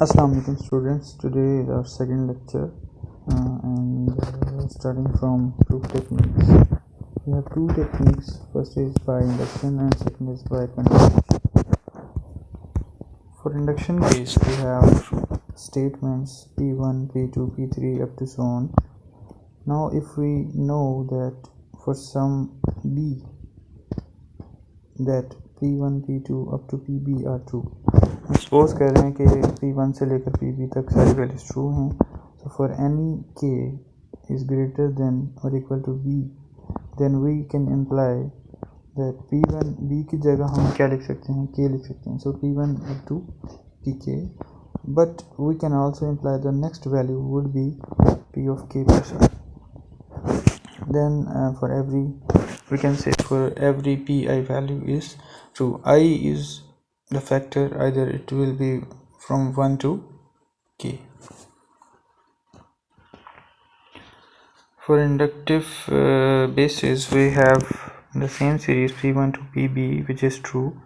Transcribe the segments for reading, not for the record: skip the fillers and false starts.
Assalamu alaikum students. Today is our second lecture and starting from proof techniques. We have two techniques. First is by induction and second is by condition. For induction case we have statements P1, P2, P3 up to so on. Now if we know that for some B that P1, P2 up to PB are true. Suppose कर रहे हैं कि P1 से लेकर PB तक सारी values true हैं. So for any k is greater than or equal to B, then we can imply that P1 B की जगह हम क्या लिख सकते हैं, k लिख सकते हैं. So P1 up to Pk, but we can also imply the next value would be P of k plus 1. Then for every, we can say for every Pi value is true. I is the factor, either it will be from 1 to k. For inductive basis we have the same series P1 to PB which is true.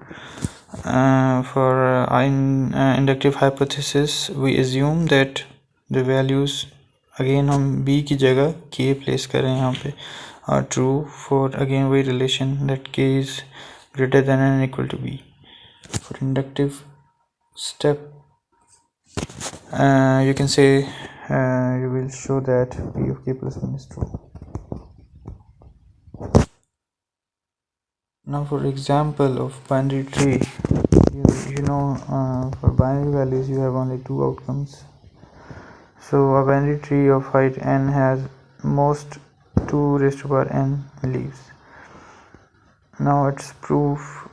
For inductive hypothesis we assume that the values, again हम B की जगह k place कर रहे हैं यहाँ पे, are true for again वही relation that k is greater than and equal to B. For inductive step you can say you will show that P of k plus 1 is true. Now for example of binary tree, you know for binary values you have only two outcomes. So a binary tree of height n has most 2 raised to power n leaves. Now its proof,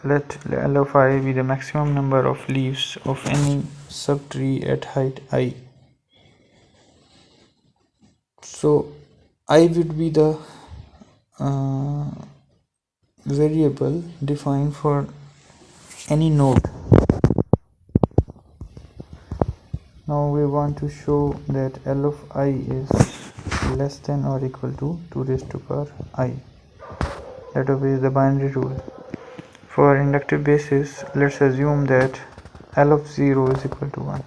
let L of I be the maximum number of leaves of any subtree at height I. So I would be the variable defined for any node. Now we want to show that L of I is less than or equal to 2 raised to power I. That obeys the binary rule. For inductive basis, let's assume that L of 0 is equal to 1.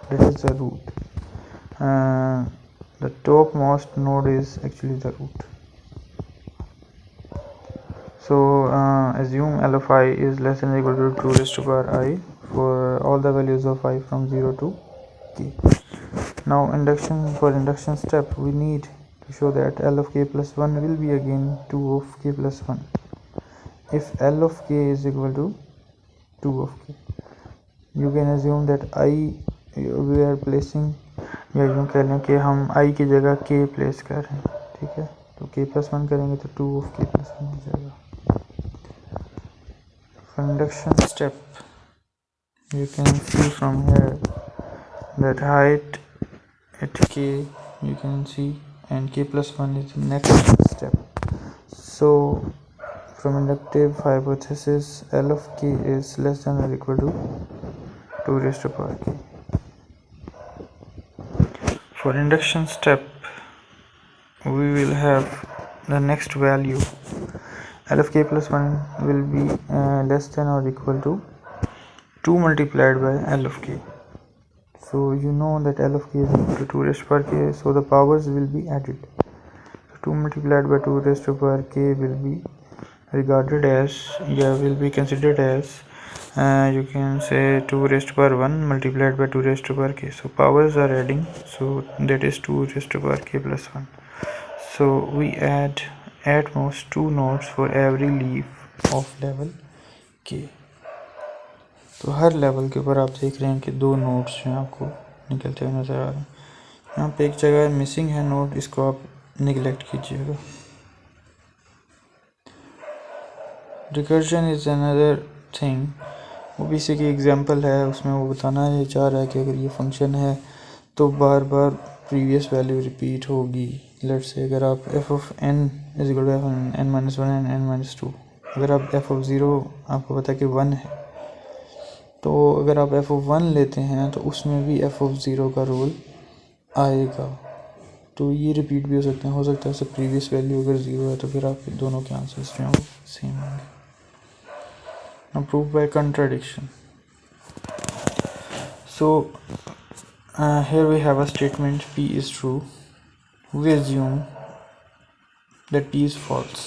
This is the root. The topmost node is actually the root. So assume L of I is less than or equal to 2 raised to power I for all the values of I from 0 to k. Now for induction step we need to show that L of k plus 1 will be again 2 of k plus 1. If L of k is equal to 2 of k, you can assume that we are placing, या यूँ कह लें कि हम I की जगह k place कर रहे हैं. ठीक है, तो k plus 1 करेंगे तो 2 of k plus 1 हो जाएगा. For induction step you can see from here that height at k you can see, and k plus 1 is the next step. So from inductive hypothesis L of k is less than or equal to 2 raised to power k. For induction step we will have the next value, L of k plus 1 will be less than or equal to 2 multiplied by L of k. So you know that L of k is equal to 2 raised to power k, so the powers will be added. So 2 multiplied by 2 raised to power k will be regarded as, will be considered as you can say 2 raised to power 1 multiplied by 2 raised to power k. So powers are adding, so that is 2 raised to power k plus 1. So we add at most 2 nodes for every leaf of level k. तो हर level के ऊपर आप देख रहे हैं कि 2 nodes हैं आपको निकलते हुए नज़र आ रहे हैं. यहाँ पे एक जगह मिसिंग है नोड, इसको आप निगलेक्ट कीजिएगा. रिकर्जन इज़ अनदर थिंग, वो भी इसी की एग्जांपल है. उसमें वो बताना ये चाह रहा है कि अगर ये फंक्शन है तो बार बार प्रीवियस वैल्यू रिपीट होगी. लेट्स से अगर आप f of n is equal to f n minus 1 and n minus 2, अगर आप f of 0 आपको पता है कि 1 है, तो अगर आप f of 1 लेते हैं तो उसमें भी f of 0 का रोल आएगा. तो ये रिपीट भी हो सकता है सब प्रीवियस वैल्यू अगर 0 है तो फिर आप दोनों के आंसर्स जो हैं वो सेम होंगे. Now proof by contradiction. So here we have a statement P is true. We assume that P is false,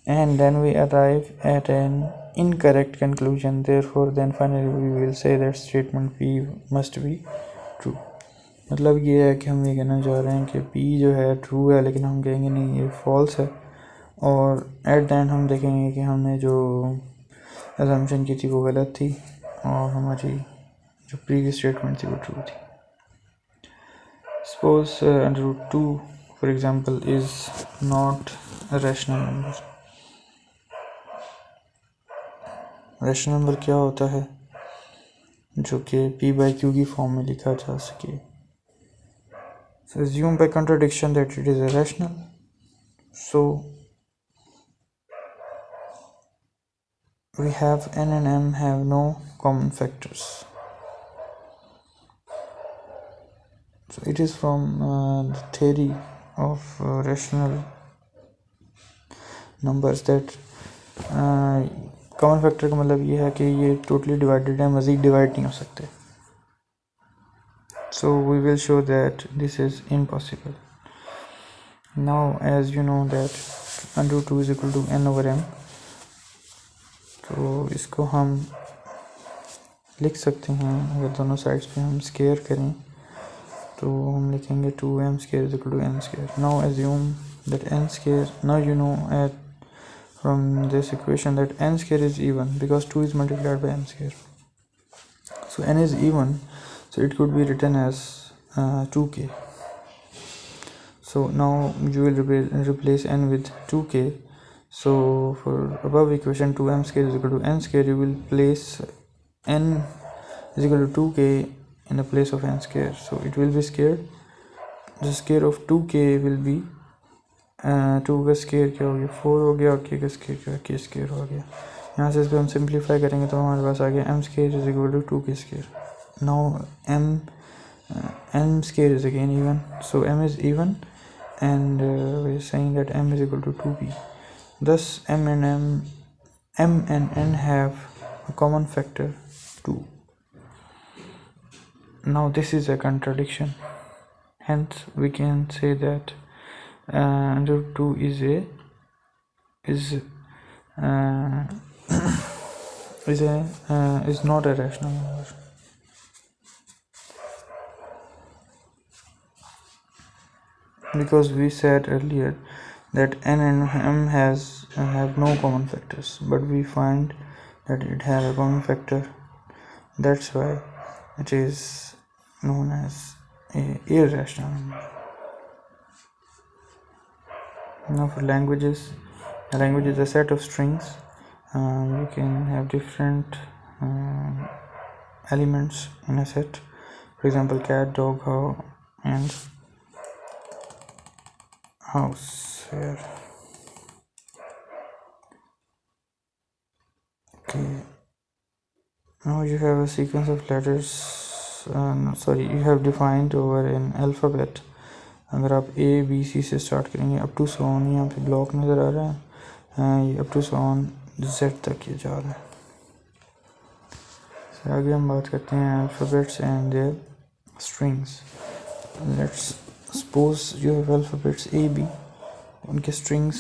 and then we arrive at an incorrect conclusion. Therefore then finally we will say that statement P must be true. मतलब ये है कि हम ये कहना चाह रहे हैं कि P जो है ट्रू है, लेकिन हम कहेंगे नहीं ये फॉल्स है, और एट द एंड हम देखेंगे कि हमने जो असम्पशन की थी वो गलत थी और हमारी जो प्रीवियस स्टेटमेंट थी वो ट्रू थी. Suppose under root 2 for example is not a rational number. Rational number क्या होता है जो कि P by Q की फॉर्म में लिखा जा सके. So assume by contradiction that it is a rational. So we have n and m have no common factors. So it is from the theory of rational numbers that common factor का मतलब ये है कि ये totally divided है, मज़ीद divide नहीं हो सकते. So we will show that this is impossible. Now as you know that under 2 is equal to n over m, तो इसको हम लिख सकते हैं. अगर दोनों साइड्स पे हम स्केयर करें तो हम लिखेंगे 2m square is equal to n square. Now assume that n square, now you know at from this equation that n square is even because 2 is multiplied by n square. So n is even, so it could be written as 2k. So now you will replace n with 2k. So for above equation 2m square is equal to n square, you will place n is equal to 2k in the place of n square. So it will be squared. The square of 2k will be 2 का square क्या हो गया 4 हो गया, और k का square क्या k square हो गया. यहाँ से इसको हम सिंप्लीफाई करेंगे तो हमारे पास आ गया m square is equal to 2k square. Now m square is again even, so m is even and we are saying that m is equal to 2p. Thus m and n have a common factor 2. Now this is a contradiction, hence we can say that under 2 is not a rational number. Because we said earlier that n and m have no common factors, but we find that it has a common factor. That's why it is known as a irrational number. Now for languages, a language is a set of strings. You can have different elements in a set. For example, cat, dog, cow, and house here. Okay. Now you have a sequence of letters. You have defined over an alphabet. अगर आप A B C से start करेंगे up to so on, यहाँ पे block नज़र आ रहा है, ये up to so on Z तक ये जा रहा है. So, आगे हम बात करते हैं alphabets and their strings. Let's suppose you have alphabets A B, उनके स्ट्रिंग्स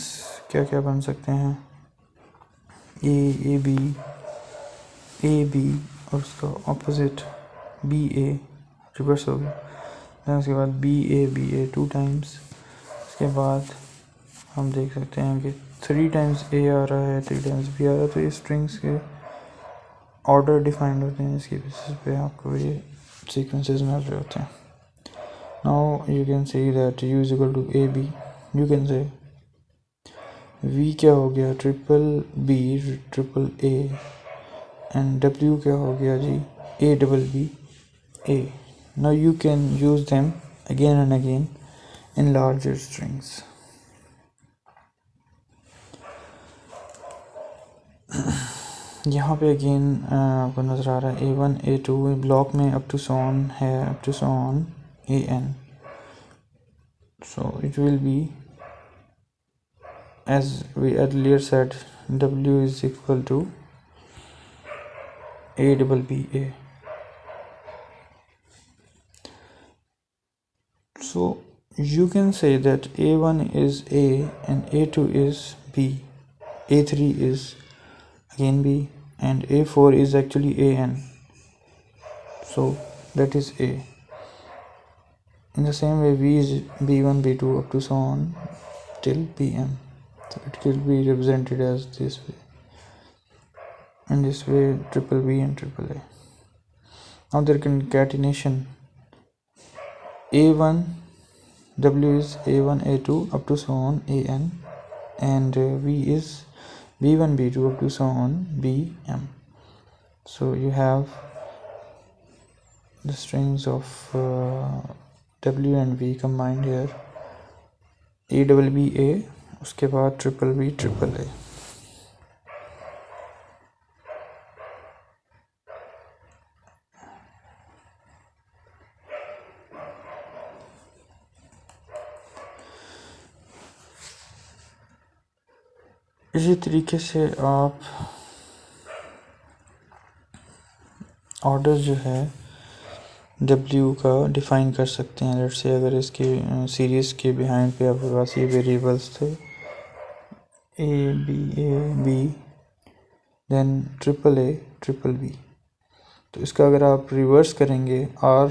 क्या क्या बन सकते हैं. A B और उसका ऑपोजिट B A रिवर्स हो गया. उसके बाद B A 2 टाइम्स. उसके बाद हम देख सकते हैं कि 3 टाइम्स A आ रहा है, 3 टाइम्स B आ रहा है. तो ये स्ट्रिंग्स के ऑर्डर डिफाइंड होते हैं, इसके बेसिस पे आपको ये सीक्वेंसेस मिल रहे होते हैं. Now you can say that U is equal to AB. You can say V क्या हो गया triple B triple A, and W क्या हो गया जी A double B A. Now you can use them again and again in larger strings. यहाँ पे again आपको नज़र आ रहा है A1 A2 ब्लॉक में अप टू सो ऑन है, up to so on AN. So it will be as we earlier said W is equal to A double B A. So you can say that A1 is A and A2 is B, A3 is again B, and A4 is actually AN. So that is A. In the same way, V is B1, B2 up to so on till Bm. So it will be represented as this way. In this way, triple B and triple A. Now their concatenation. A1 W is A1, A2 up to so on AN, and V is B1, B2 up to so on BM. So you have the strings of W and V combined here. A double B A, उसके बाद triple B triple A. इसी तरीके से आप order जो है W का define कर सकते हैं. लेट्स से अगर इसके सीरीज़ के बिहाइंड पे आपके पास ये वेरिएबल्स थे A B then triple B, तो इसका अगर आप रिवर्स करेंगे R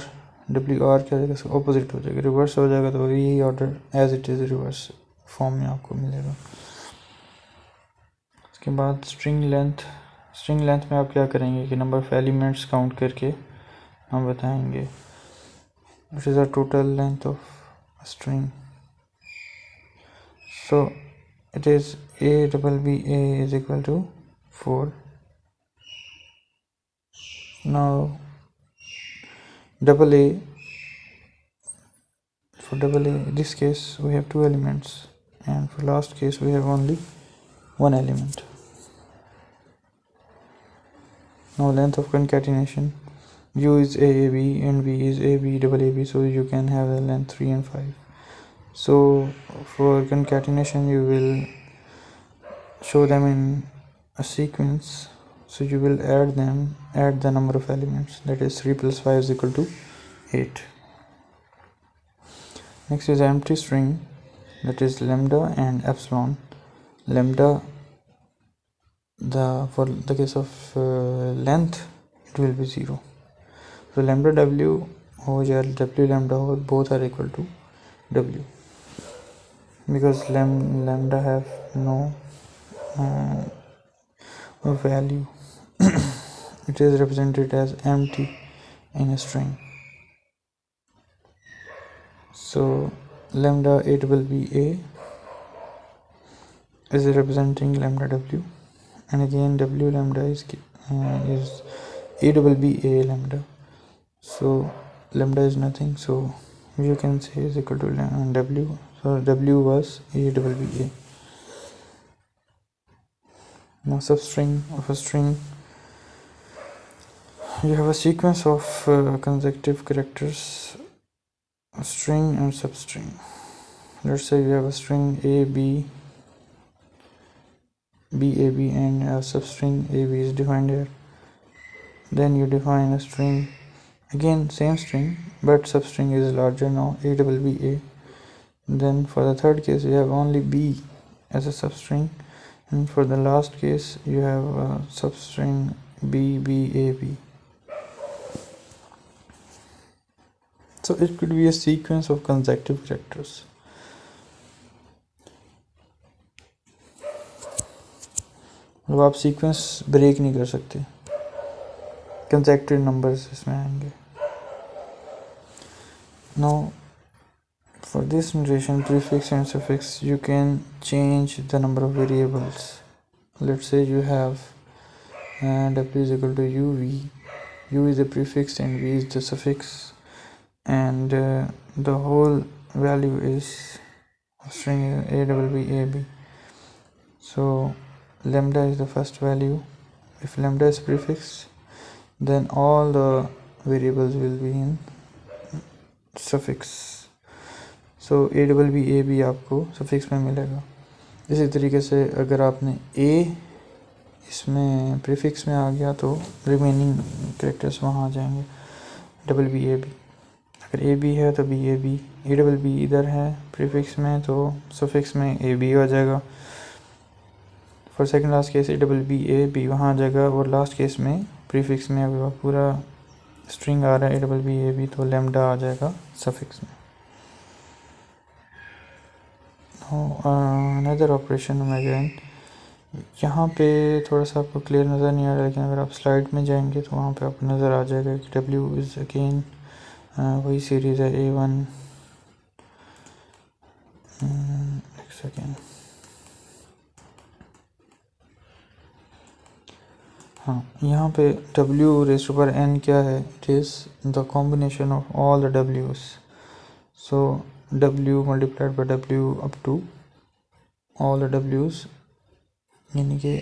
W R क्या हो जाएगा, ऑपोजिट हो जाएगा, रिवर्स हो जाएगा, तो यही order as it is reverse form में आपको मिलेगा. उसके बाद स्ट्रिंग लेंथ में आप क्या करेंगे कि नंबर ऑफ एलिमेंट्स काउंट करके हम बताएंगे what is the total length of string. So it is A double B A is equal to 4. Now double A, for double A in this case we have two elements, and for last case we have only one element. Now length of concatenation, U is AAB and V is AB double AB, so you can have the length 3 and 5. So for concatenation you will show them in a sequence, so you will add the number of elements, that is 3 plus 5 is equal to 8. Next is empty string, that is lambda and epsilon. Lambda, for the case of length it will be 0. So lambda W हो या W lambda हो, both are equal to W, because lambda have no value. It is represented as empty in a string. So lambda A double B A is representing lambda W, and again W lambda is A double B A lambda. So lambda is nothing, so you can say is equal to W. So W was A double B A. Now substring of a string, you have a sequence of consecutive characters, a string and substring. Let's say you have a string A B A B and a substring A B is defined here. Then you define a string, again same string but substring is larger now, A double B A. Then for the third case you have only B as a substring, and for the last case you have a substring B B A B. So it could be a sequence of consecutive characters. अब आप sequence break नहीं कर सकते, consecutive numbers इसमें आएंगे. Now for this notation, prefix and suffix, you can change the number of variables. Let's say you have W is equal to UV. U is the prefix and V is the suffix, and the whole value is string A double B A B. So lambda is the first value. If lambda is prefix, then all the variables will be in suffix. So A double B A B आपको suffix में मिलेगा. इसी तरीके से अगर आपने A इसमें prefix में आ गया तो रिमेनिंग कैरेक्टर्स वहाँ आ जाएंगे डबल बी ए बी. अगर ए बी है तो B A B, A double B इधर है प्रीफिक्स में तो सफिक्स में ए बी आ जाएगा। For second last case A double B A B वहाँ आ जाएगा, और लास्ट केस में प्रीफिक्स में अगर पूरा स्ट्रिंग आ रहा है A double B A B तो लैम्डा आ जाएगा सफिक्स में। अनदर ऑपरेशन में अगेन यहाँ पे थोड़ा सा आपको क्लियर नज़र नहीं आ रहा, लेकिन अगर आप स्लाइड में जाएंगे तो वहाँ पे आपको नज़र आ जाएगा कि डब्ल्यू इज़ अगेन वही सीरीज़ है A1। एक सेकेंड, हाँ यहाँ पे W raise to power n क्या है, it is the combination of all the W's, so W multiplied by W up to all the W's, यानी कि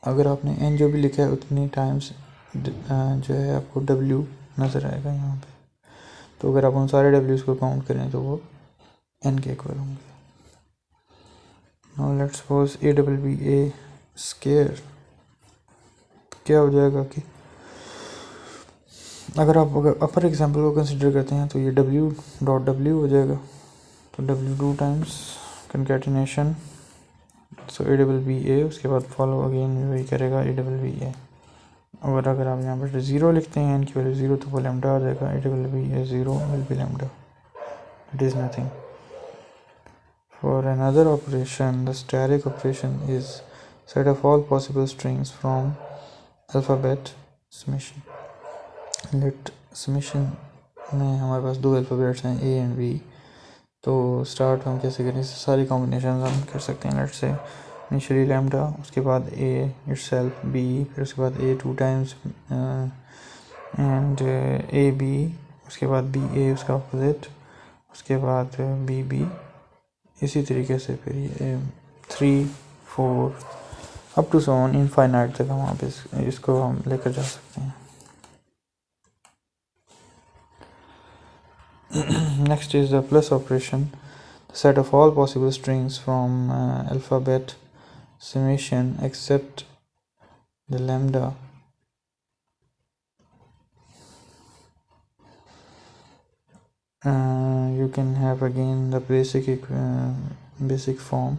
अगर आपने n जो भी लिखा है उतनी टाइम्स जो है आपको W नज़र आएगा यहाँ पे। तो अगर आप उन सारे W's को काउंट करें तो वो n के इक्वल होंगे। Now let's suppose A double B A square, क्या हो जाएगा कि अगर अपर एग्जाम्पल को कंसिडर करते हैं तो ये W डॉट W हो जाएगा, तो W 2 times concatenation, so A double B A, उसके बाद फॉलो अगेन वही करेगा ए डबल बी ए। और अगर आप यहाँ पर ज़ीरो लिखते हैं n की वैल्यू ज़ीरो तो वो लैम्डा आ जाएगा, A double B A zero will be lambda, it is nothing. For another operation, the static operation is set of all possible strings from alphabet summation. Let summation में हमारे पास दो alphabets हैं A and B, तो start हम कैसे करें, सारी combination हम कर सकते हैं। लेट्स से इनिशियली लैम्डा, उसके बाद A itself B, फिर उसके बाद A 2 times and A B, उसके बाद B A उसका अपोजिट, उसके बाद B B, इसी तरीके से फिर ये 3 4 अप टू 7 इनफाइनाइट तक हम पे इसको हम लेकर जा सकते हैं। Next is the plus operation, set of all possible strings from alphabet summation except the lambda you can have again the basic form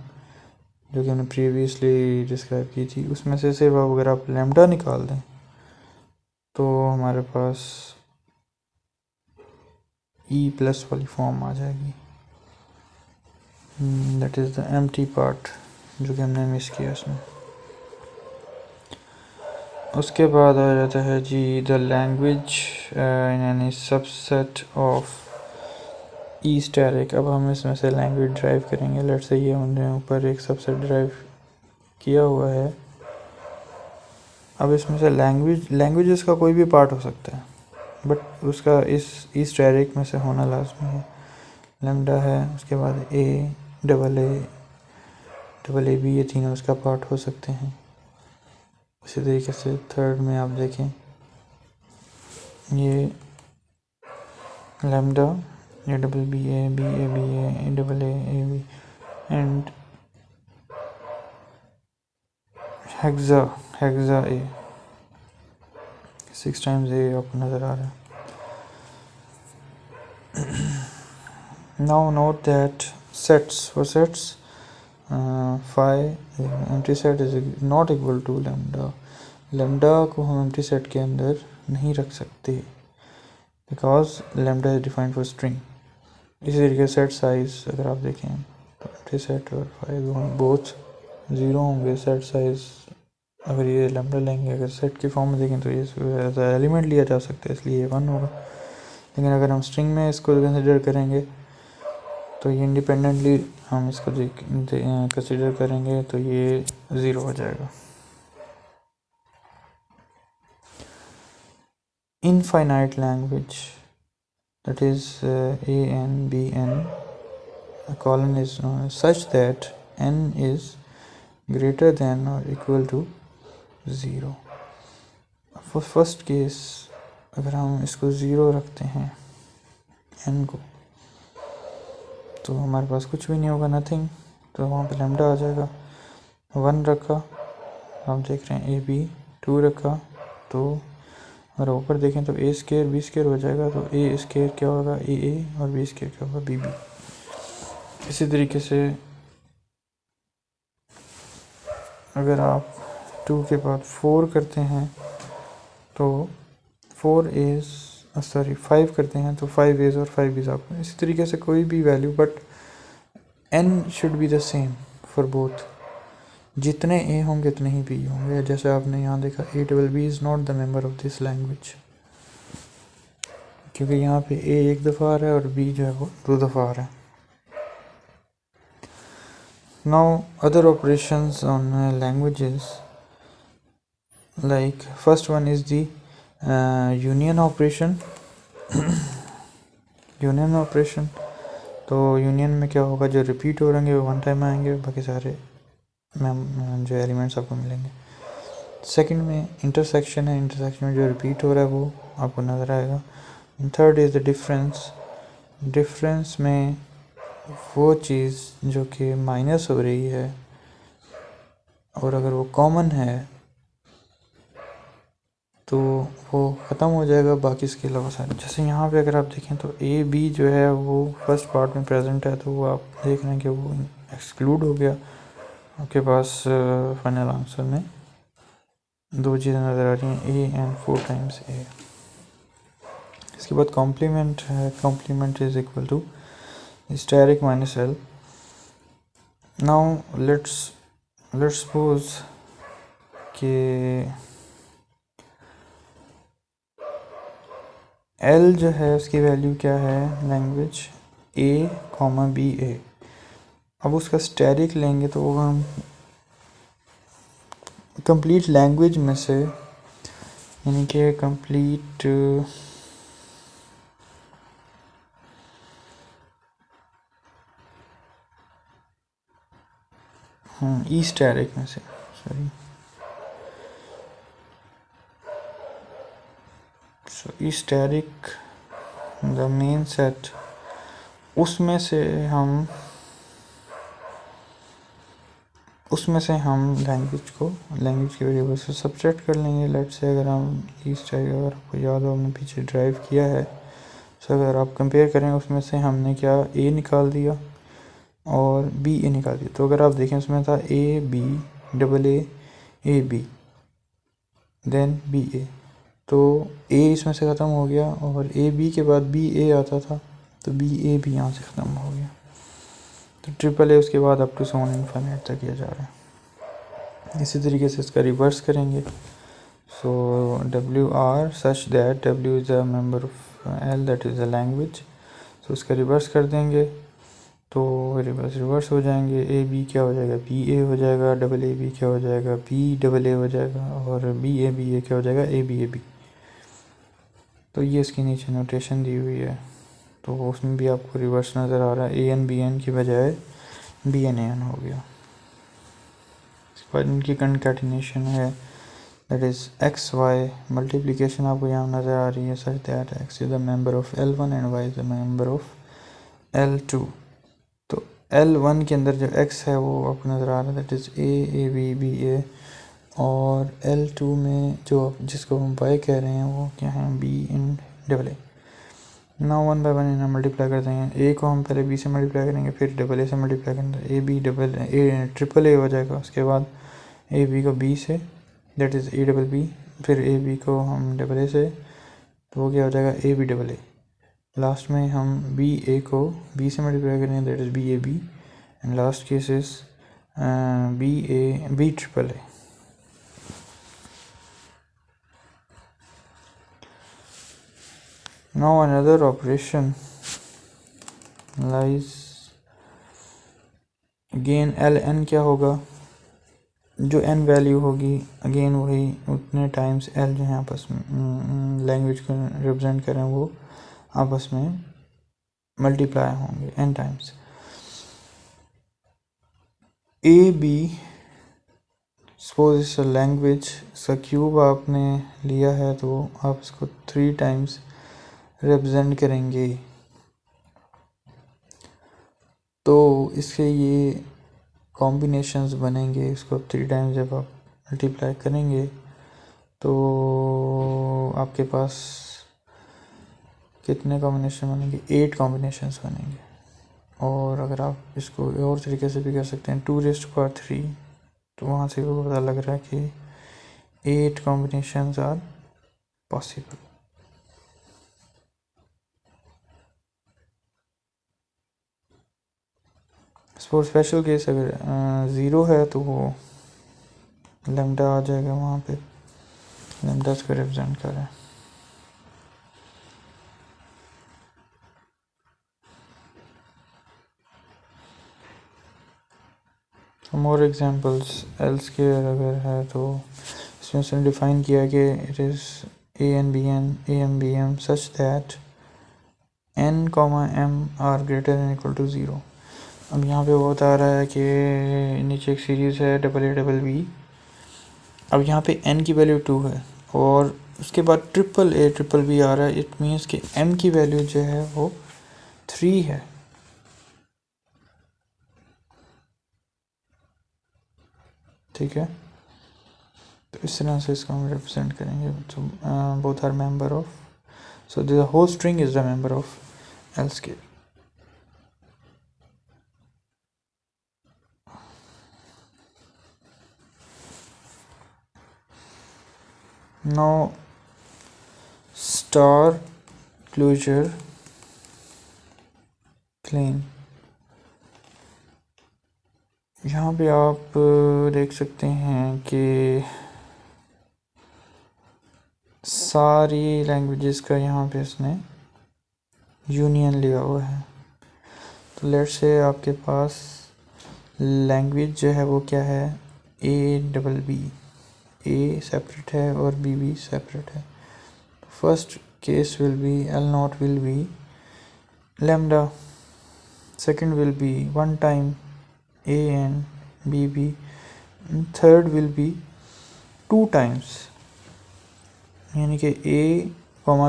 जो कि हमने प्रीवियसली डिस्क्राइब की थी, उसमें से सिर्फ अगर आप लैम्डा निकाल दें तो हमारे पास E प्लस वाली फॉर्म आ जाएगी, that is the empty part जो कि हमने मिस किया उसमें। उसके बाद आ जाता है जी the language in any subset of E static. अब हम इसमें से लैंग्वेज ड्राइव करेंगे। लेट्स से ये हमने ऊपर एक सबसेट ड्राइव किया हुआ है। अब इसमें से लैंग्वेजेस का कोई भी पार्ट हो सकता है, बट उसका इस ई स्टैटिक में से होना लाजमी है। लैम्डा है, उसके बाद ए डबल ए बी, ये तीनों उसका पार्ट हो सकते हैं। इसी तरीके से थर्ड में आप देखें ये lambda A double B A B A B A double A B and hexa A, 6 times A आपको नज़र आ रहा है। Now note that sets phi empty set is not equal to lambda को हम empty set के अंदर नहीं रख सकते because lambda is defined for string। इसी तरीके सेट साइज अगर आप देखें तो empty set और phi बोथ ज़ीरो होंगे। सेट साइज अगर ये लैम्डा लेंगे, अगर सेट की फॉर्म में देखें तो ये एलिमेंट लिया जा सकता है, इसलिए ये 1 होगा। लेकिन अगर हम स्ट्रिंग में इसको कंसिडर करेंगे तो ये इंडिपेंडेंटली हम इसको कंसिडर करेंगे तो ये 0 हो जाएगा। Infinite language that is a n b n colon is such that n is greater than or equal to 0। For first case अगर हम इसको 0 रखते हैं n को तो हमारे पास कुछ भी नहीं होगा, नथिंग, तो वहाँ पे लैम्डा आ जाएगा। 1 रखा, आप देख रहे हैं ए बी 2 रखा तो अगर ऊपर देखें तो ए स्केयर बी स्केयर हो जाएगा, तो ए स्केयर क्या होगा ए और बी स्केयर क्या होगा बी बी। इसी तरीके से अगर आप 2 के बाद 4 करते हैं तो 4 एज सॉरी 5 करते हैं तो 5 एज और 5 बीज आपको इसी तरीके से कोई भी value, but N should be the same for both. जितने ए होंगे उतने ही बी होंगे। जैसे आपने यहाँ देखा A double B is not the member of this language, क्योंकि यहाँ पे ए एक दफ़ा आ रहा है और बी जो है वो 2 दफ़ा आ रहा है। Now other operations on languages, like first one is the union operation. Union operation, तो यूनियन में क्या होगा, जो रिपीट हो रहेंगे वो वन टाइम आएंगे, बाकी सारे जो एलिमेंट्स आपको मिलेंगे। सेकंड में इंटरसेक्शन है, इंटरसेक्शन में जो रिपीट हो रहा है वो आपको नज़र आएगा। Third is the difference, difference में वो चीज़ जो कि माइनस हो रही है और अगर वो कॉमन है तो वो ख़त्म हो जाएगा, बाकी इसके अलावा सारे। जैसे यहाँ पे अगर आप देखें तो ए बी जो है वो फर्स्ट पार्ट में प्रेजेंट है, तो वो आप देख रहे हैं कि वो एक्सक्लूड हो गया। आपके पास फाइनल आंसर में 2 चीज़ें नज़र आ रही हैं, ए एंड 4 टाइम्स ए। इसके बाद कॉम्प्लीमेंट है, complement is equal to asterisk minus L. Now let's suppose कि एल जो है उसकी वैल्यू क्या है, language A comma B A. अब उसका स्टेरिक लेंगे तो वो हम कंप्लीट लैंग्वेज में से, यानी कि कंप्लीट ई स्टेरिक में से, sorry so E asterisk the main set, उसमें से हम लैंग्वेज के वेरिएबल से सब्ट्रैक्ट कर लेंगे। लेट्स से अगर हम ई स्टेरिक, अगर आपको याद हो हमने पीछे ड्राइव किया है, सो अगर आप कंपेयर करें उसमें से हमने क्या ए निकाल दिया और बी ए निकाल दिया। तो अगर आप देखें उसमें था A B double A B then B A, तो ए इसमें से ख़त्म हो गया और ए बी के बाद बी ए आता था, तो बी ए भी यहाँ से ख़त्म हो गया। तो ट्रिपल ए उसके बाद अप टू सोन इनफाइनाइट तक किया जा रहा है। इसी तरीके से इसका रिवर्स करेंगे। So W R such that W is a member of L, that is a language. So उसका रिवर्स कर देंगे तो रिवर्स हो जाएंगे। ए बी क्या हो जाएगा, बी ए हो जाएगा। डबल ए बी क्या हो जाएगा, बी डबल ए हो जाएगा। और बी ए क्या हो जाएगा, ए बी। तो ये इसकी नीचे नोटेशन दी हुई है, तो उसमें भी आपको रिवर्स नज़र आ रहा है। ए एन बी एन की बजाय बी एन ए एन हो गया। इसके बाद इनकी कंकैटिनेशन है, that is X Y multiplication आपको यहाँ नज़र आ रही है, such that X is the member of L1 and Y is the member of L2। तो L1 के अंदर जो x है वो आपको नज़र आ रहा है, that is A B B A. और L2 में जो जिसको हम y कह रहे हैं वो क्या है, be in double A. Now one by one इन्हें मल्टीप्लाई कर देंगे। ए को हम पहले बी से मल्टीप्लाई करेंगे, फिर डबल ए से मल्टीप्लाई करेंगे, A B double A triple A हो जाएगा। उसके बाद ए बी को बी से, that is A double B, फिर ए बी को हम डबल ए से, तो वो क्या हो जाएगा, A B double A. Last में हम बी ए को बी से मल्टीप्लाई करेंगे, that is B A B, and last case is B triple A. Now another operation lies again ln क्या होगा, जो n वैल्यू होगी अगेन वही उतने टाइम्स l जो है आपस में लैंग्वेज को रिप्रेजेंट करें वो आपस में मल्टीप्लाई होंगे n times. A B suppose इस लैंग्वेज का क्यूब आपने लिया है, तो आप इसको 3 टाइम्स रिप्रेजेंट करेंगे, तो इसके ये कॉम्बिनेशंस बनेंगे। इसको 3 टाइम्स जब आप मल्टीप्लाई करेंगे तो आपके पास कितने कॉम्बिनेशन बनेंगे? 8 कॉम्बिनेशंस बनेंगे। और अगर आप इसको और तरीके से भी कर सकते हैं 2⁻³ तो वहाँ से भी पता लग रहा है कि 8 combinations are possible. For special case अगर 0 है तो वो लैम्डा आ जाएगा वहाँ पे, लैम्डा इसको रिप्रेजेंट कर रहा है। मोर एग्जांपल्स एल स्क्वायर अगर है तो इसमें उसने डिफाइन किया कि it is A N B M such that n, m are greater than equal to 0। अब यहाँ पे वो बता रहा है कि नीचे एक सीरीज़ है AA अब यहाँ पे n की वैल्यू 2 है और उसके बाद AAB आ रहा है। इट मीन्स कि m की वैल्यू जो है वो 3 है। ठीक है, तो इस तरह से इसको हम रिप्रेजेंट करेंगे। तो both are member of, so the whole string is the member of L square. Now star closure claim, यहाँ पे आप देख सकते हैं कि सारी लैंग्वेजेस का यहाँ पे इसने यूनियन लिया हुआ है। तो लेट्स से आपके पास लैंग्वेज जो है वो क्या है, ABB, ए सेपरेट है और BB सेपरेट है। First case will be L0 will be lambda, second will be 1 time ANBB, third will be 2 times, यानी कि A,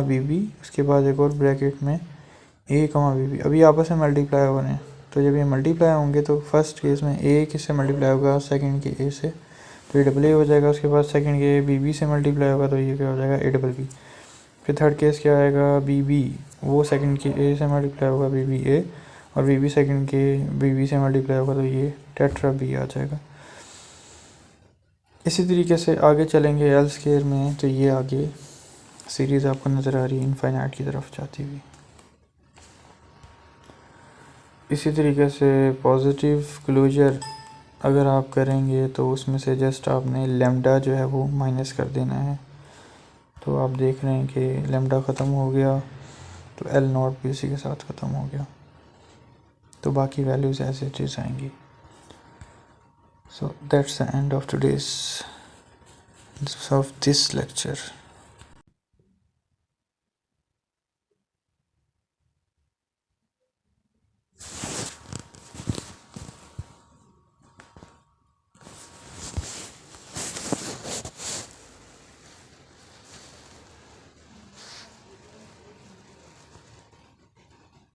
BB, उसके बाद एक और ब्रैकेट में A, BB। अभी आपस में मल्टीप्लाई हो रहे हैं, तो जब ये मल्टीप्लाई होंगे तो फर्स्ट केस में A किससे मल्टीप्लाई होगा, सेकंड के A से, तो AA हो जाएगा। उसके बाद सेकंड के BB से मल्टीप्लाई होगा तो ये क्या हो जाएगा, ABB। फिर थर्ड केस क्या आएगा, BB, वो सेकंड के A से मल्टीप्लाई होगा BBA, और BB सेकंड के BB से मल्टीप्लाई होगा तो ये टेट्रा B आ जाएगा। इसी तरीके से आगे चलेंगे एल स्क्वायर में, तो ये आगे सीरीज़ आपको नज़र आ रही है इनफाइनाइट की तरफ जाती हुई। इसी तरीके से पॉजिटिव क्लोजर अगर आप करेंगे तो उसमें से जस्ट आपने लैम्डा जो है वो माइनस कर देना है। तो आप देख रहे हैं कि लैम्डा ख़त्म हो गया तो L0 भी इसी के साथ ख़त्म हो गया, तो बाकी वैल्यूज़ ऐसे चीज़ आएंगी। So that's the end of today's of this lecture.